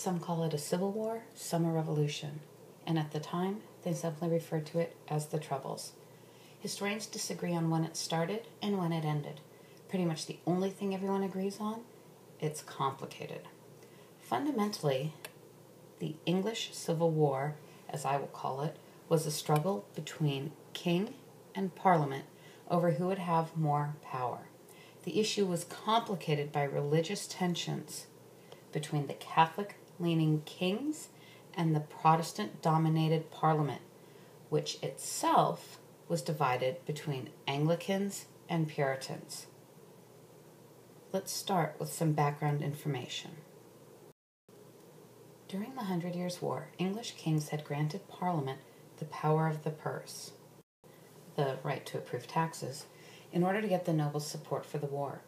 Some call it a civil war, some a revolution, and at the time, they simply referred to it as the Troubles. Historians disagree on when it started and when it ended. Pretty much the only thing everyone agrees on, it's complicated. Fundamentally, the English Civil War, as I will call it, was a struggle between king and parliament over who would have more power. The issue was complicated by religious tensions between the Catholic-leaning kings and the Protestant-dominated parliament, which itself was divided between Anglicans and Puritans. Let's start with some background information. During the 100 Years' War, English kings had granted Parliament the power of the purse, the right to approve taxes, in order to get the nobles' support for the war.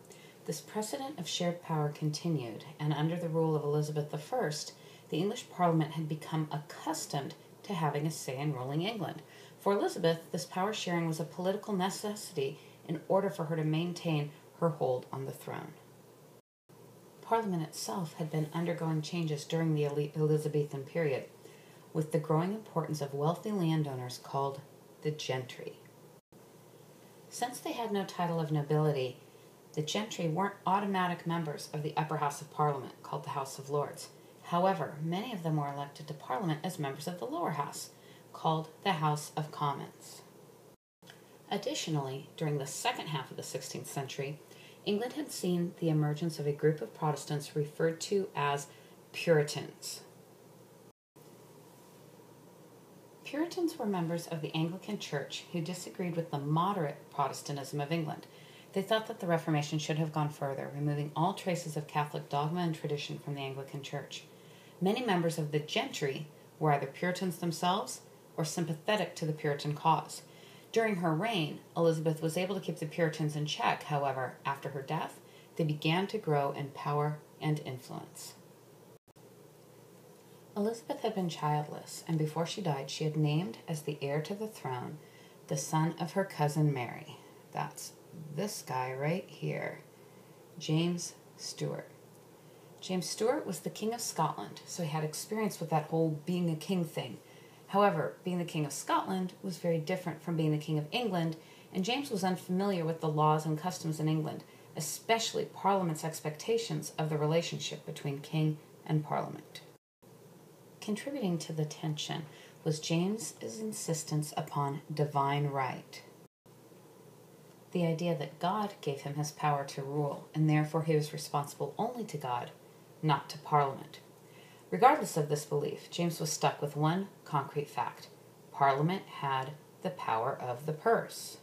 This precedent of shared power continued, and under the rule of Elizabeth I, the English Parliament had become accustomed to having a say in ruling England. For Elizabeth, this power sharing was a political necessity in order for her to maintain her hold on the throne. Parliament itself had been undergoing changes during the Elizabethan period, with the growing importance of wealthy landowners called the gentry. Since they had no title of nobility, the gentry weren't automatic members of the upper house of Parliament, called the House of Lords. However, many of them were elected to Parliament as members of the lower house, called the House of Commons. Additionally, during the second half of the 16th century, England had seen the emergence of a group of Protestants referred to as Puritans. Puritans were members of the Anglican Church who disagreed with the moderate Protestantism of England. They thought that the Reformation should have gone further, removing all traces of Catholic dogma and tradition from the Anglican Church. Many members of the gentry were either Puritans themselves or sympathetic to the Puritan cause. During her reign, Elizabeth was able to keep the Puritans in check. However, after her death, they began to grow in power and influence. Elizabeth had been childless, and before she died, she had named as the heir to the throne the son of her cousin Mary. That's this guy right here, James Stuart. James Stuart was the King of Scotland, so he had experience with that whole being a king thing. However, being the King of Scotland was very different from being the King of England, and James was unfamiliar with the laws and customs in England, especially Parliament's expectations of the relationship between king and Parliament. Contributing to the tension was James's insistence upon divine right. The idea that God gave him his power to rule, and therefore he was responsible only to God, not to Parliament. Regardless of this belief, James was stuck with one concrete fact. Parliament had the power of the purse.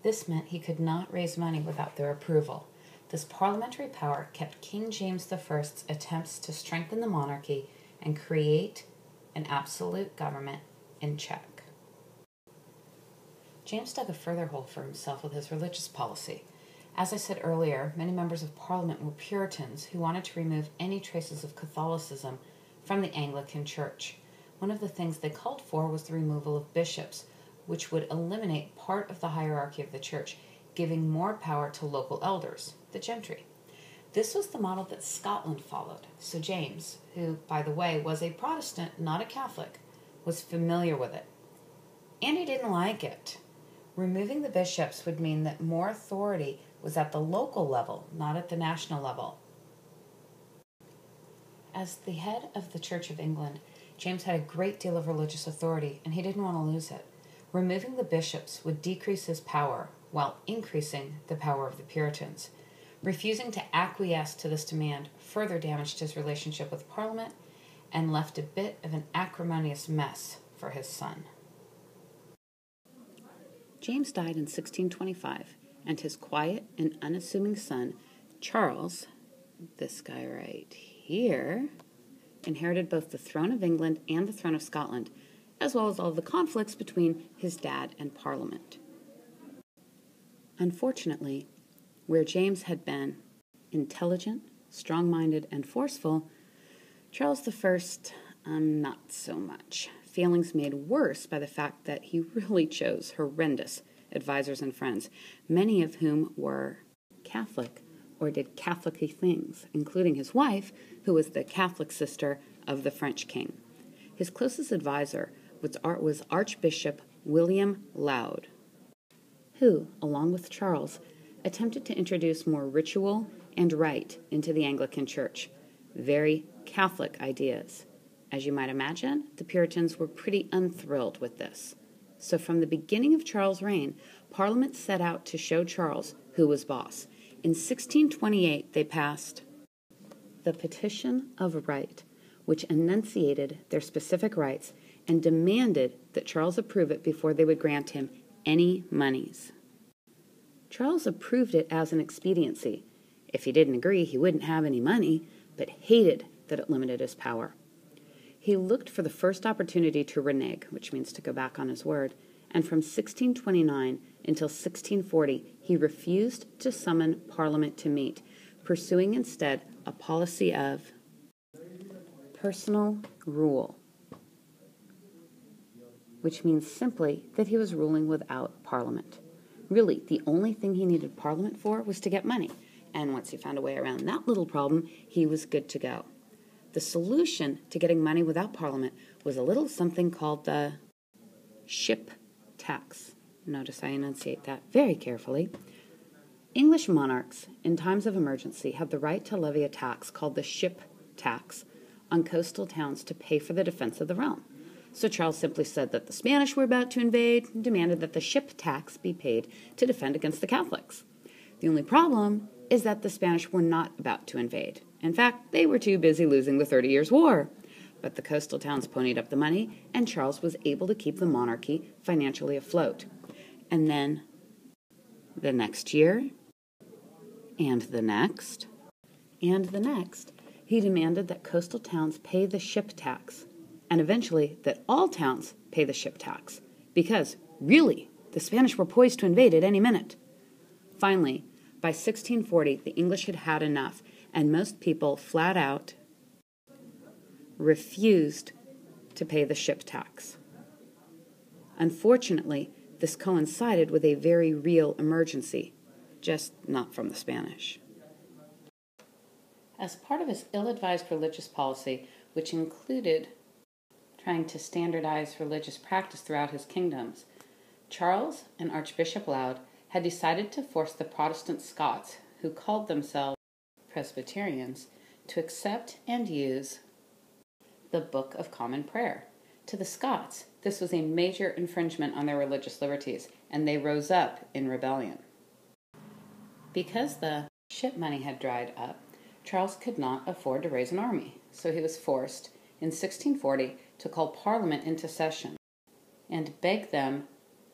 This meant he could not raise money without their approval. This parliamentary power kept King James I's attempts to strengthen the monarchy and create an absolute government in check. James dug a further hole for himself with his religious policy. As I said earlier, many members of Parliament were Puritans who wanted to remove any traces of Catholicism from the Anglican Church. One of the things they called for was the removal of bishops, which would eliminate part of the hierarchy of the church, giving more power to local elders, the gentry. This was the model that Scotland followed, so James, who, by the way, was a Protestant, not a Catholic, was familiar with it. And he didn't like it. Removing the bishops would mean that more authority was at the local level, not at the national level. As the head of the Church of England, James had a great deal of religious authority, and he didn't want to lose it. Removing the bishops would decrease his power, while increasing the power of the Puritans. Refusing to acquiesce to this demand further damaged his relationship with Parliament and left a bit of an acrimonious mess for his son. James died in 1625, and his quiet and unassuming son, Charles, this guy right here, inherited both the throne of England and the throne of Scotland, as well as all the conflicts between his dad and Parliament. Unfortunately, where James had been intelligent, strong-minded, and forceful, Charles I, not so much. Feelings made worse by the fact that he really chose horrendous advisors and friends, many of whom were Catholic or did Catholic-y things, including his wife, who was the Catholic sister of the French king. His closest advisor was Archbishop William Laud, who, along with Charles, attempted to introduce more ritual and rite into the Anglican Church. Very Catholic ideas. As you might imagine, the Puritans were pretty unthrilled with this. So from the beginning of Charles' reign, Parliament set out to show Charles who was boss. In 1628, they passed the Petition of Right, which enunciated their specific rights and demanded that Charles approve it before they would grant him any monies. Charles approved it as an expediency. If he didn't agree, he wouldn't have any money, but hated that it limited his power. He looked for the first opportunity to renege, which means to go back on his word, and from 1629 until 1640, he refused to summon Parliament to meet, pursuing instead a policy of personal rule, which means simply that he was ruling without Parliament. Really, the only thing he needed Parliament for was to get money, and once he found a way around that little problem, he was good to go. The solution to getting money without Parliament was a little something called the ship tax. Notice I enunciate that very carefully. English monarchs, in times of emergency, had the right to levy a tax called the ship tax on coastal towns to pay for the defense of the realm. So Charles simply said that the Spanish were about to invade and demanded that the ship tax be paid to defend against the Catholics. The only problem is that the Spanish were not about to invade. In fact, they were too busy losing the 30 Years' War. But the coastal towns ponied up the money, and Charles was able to keep the monarchy financially afloat. And then the next year, and the next, and the next, he demanded that coastal towns pay the ship tax, and eventually that all towns pay the ship tax, because, really, the Spanish were poised to invade at any minute. Finally, by 1640, the English had had enough, and most people flat out refused to pay the ship tax. Unfortunately, this coincided with a very real emergency, just not from the Spanish. As part of his ill-advised religious policy, which included trying to standardize religious practice throughout his kingdoms, Charles and Archbishop Laud had decided to force the Protestant Scots, who called themselves Presbyterians, to accept and use the Book of Common Prayer. To the Scots, this was a major infringement on their religious liberties, and they rose up in rebellion. Because the ship money had dried up, Charles could not afford to raise an army, so he was forced, in 1640, to call Parliament into session and beg them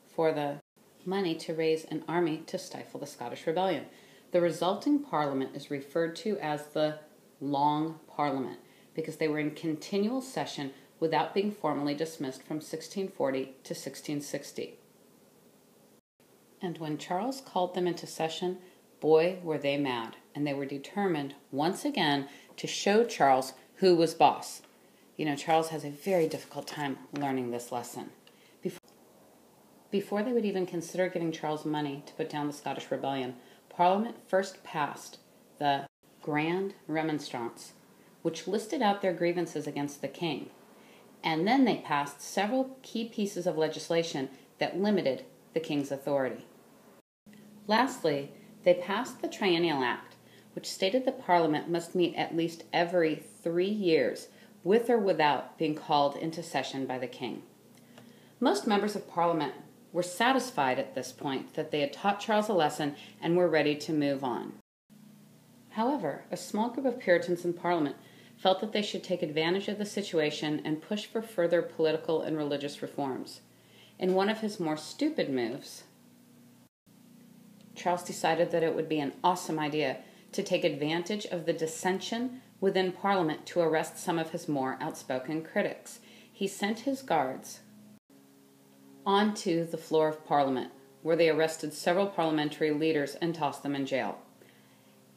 for the money to raise an army to stifle the Scottish rebellion. The resulting Parliament is referred to as the Long Parliament because they were in continual session without being formally dismissed from 1640 to 1660. And when Charles called them into session, boy, were they mad, and they were determined once again to show Charles who was boss. You know, Charles has a very difficult time learning this lesson. Before they would even consider giving Charles money to put down the Scottish Rebellion, Parliament first passed the Grand Remonstrance, which listed out their grievances against the king. And then they passed several key pieces of legislation that limited the king's authority. Lastly, they passed the Triennial Act, which stated that Parliament must meet at least every 3 years, with or without being called into session by the king. Most members of Parliament were satisfied at this point that they had taught Charles a lesson and were ready to move on. However, a small group of Puritans in Parliament felt that they should take advantage of the situation and push for further political and religious reforms. In one of his more stupid moves, Charles decided that it would be an awesome idea to take advantage of the dissension within Parliament to arrest some of his more outspoken critics. He sent his guards onto the floor of Parliament, where they arrested several parliamentary leaders and tossed them in jail.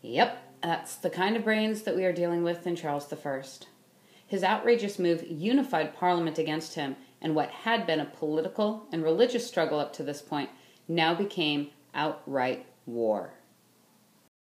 Yep, that's the kind of brains that we are dealing with in Charles I. His outrageous move unified Parliament against him, and what had been a political and religious struggle up to this point now became outright war.